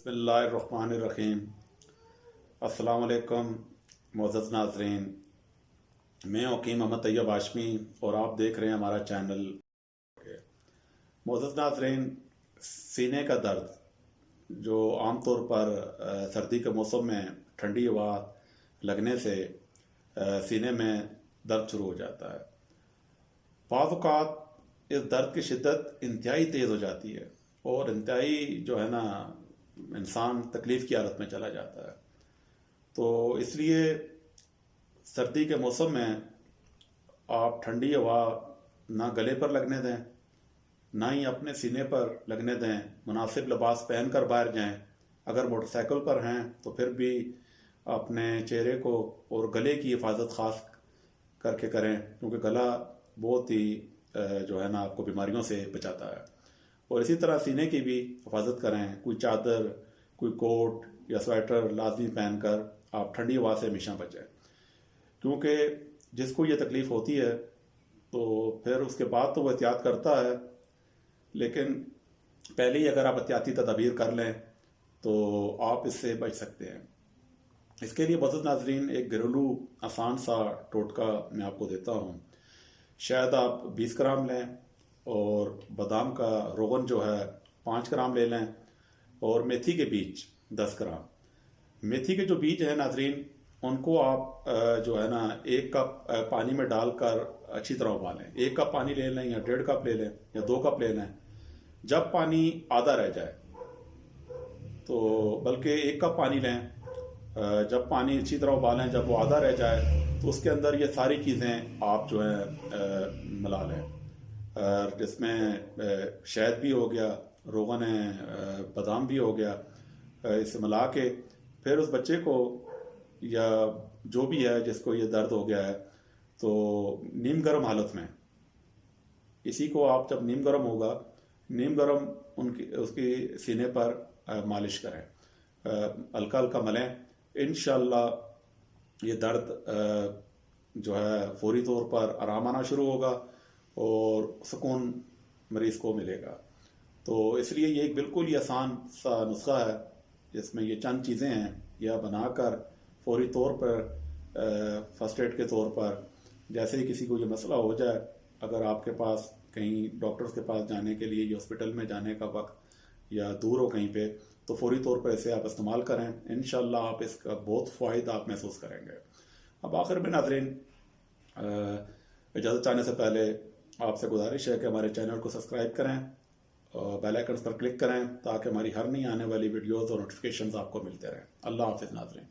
बिस्मिल्लाहिर्रहमानिर्रहीम। अस्सलाम वालेकुम मुअज़्ज़ज़ नाज़रीन, मैं हकीम मोहम्मद तैयब हाशमी और आप देख रहे हैं हमारा चैनल। मुअज़्ज़ज़ नाज़रीन, सीने का दर्द जो आमतौर पर सर्दी के मौसम में ठंडी हवा लगने से सीने में दर्द शुरू हो जाता है। बाज़ औक़ात इस दर्द की शिद्दत इंतहाई तेज़ हो जाती है और इंतहाई जो है ना इंसान तकलीफ़ की हालत में चला जाता है। तो इसलिए सर्दी के मौसम में आप ठंडी हवा ना गले पर लगने दें, ना ही अपने सीने पर लगने दें। मुनासिब लिबास पहन कर बाहर जाएं। अगर मोटरसाइकिल पर हैं तो फिर भी अपने चेहरे को और गले की हिफाजत ख़ास करके करें, क्योंकि गला बहुत ही जो है ना आपको बीमारियों से बचाता है। और इसी तरह सीने की भी हिफाजत करें। कोई चादर, कोई कोट या स्वेटर लाजमी पहनकर आप ठंडी हवा से हमेशा बचें, क्योंकि जिसको ये तकलीफ़ होती है तो फिर उसके बाद तो वो एहतियात करता है, लेकिन पहले ही अगर आप एहतियाती तदाबीर कर लें तो आप इससे बच सकते हैं। इसके लिए मुअज़्ज़ज़ नाज़रीन, एक घरेलू आसान सा टोटका मैं आपको देता हूँ। शायद आप 20 ग्राम लें और बादाम का रोगन जो है 5 ग्राम ले लें और मेथी के बीज 10 ग्राम। मेथी के जो बीज हैं नाज़रीन, उनको आप जो है ना 1 कप पानी में डालकर अच्छी तरह उबालें। 1 कप पानी ले लें या 1.5 कप ले लें या 2 कप ले लें। जब पानी आधा रह जाए तो बल्कि 1 कप पानी लें। जब पानी अच्छी तरह उबालें, जब वो आधा रह जाए तो उसके अंदर ये सारी चीज़ें आप जो है मिला लें, जिसमें शहद भी हो गया, रोगन है, बादाम भी हो गया। इसे मिला के फिर उस बच्चे को या जो भी है जिसको ये दर्द हो गया है, तो नीम गर्म हालत में इसी को आप जब नीम गर्म होगा, नीम गर्म उसकी सीने पर मालिश करें, हल्का हल्का मलें। इंशाअल्लाह ये दर्द जो है फौरी तौर पर आराम आना शुरू होगा और सुकून मरीज़ को मिलेगा। तो इसलिए ये एक बिल्कुल ही आसान सा नुस्खा है, जिसमें ये चंद चीज़ें हैं, यह बनाकर फौरी तौर पर फर्स्ट एड के तौर पर, जैसे ही किसी को ये मसला हो जाए, अगर आपके पास कहीं डॉक्टर्स के पास जाने के लिए या हॉस्पिटल में जाने का वक्त या दूर हो कहीं पे, तो फौरी तौर पर इसे आप इस्तेमाल करें। इंशाअल्लाह आप इसका बहुत फ़ायदा आप महसूस करेंगे। अब आखिर में नाज़रीन, इजाज़त चाहने से पहले आपसे गुजारिश है कि हमारे चैनल को सब्सक्राइब करें और बेल आइकन पर क्लिक करें, ताकि हमारी हर नई आने वाली वीडियोज़ और नोटिफिकेशंस आपको मिलते रहें। अल्लाह हाफ़िज़ नाज़रीन।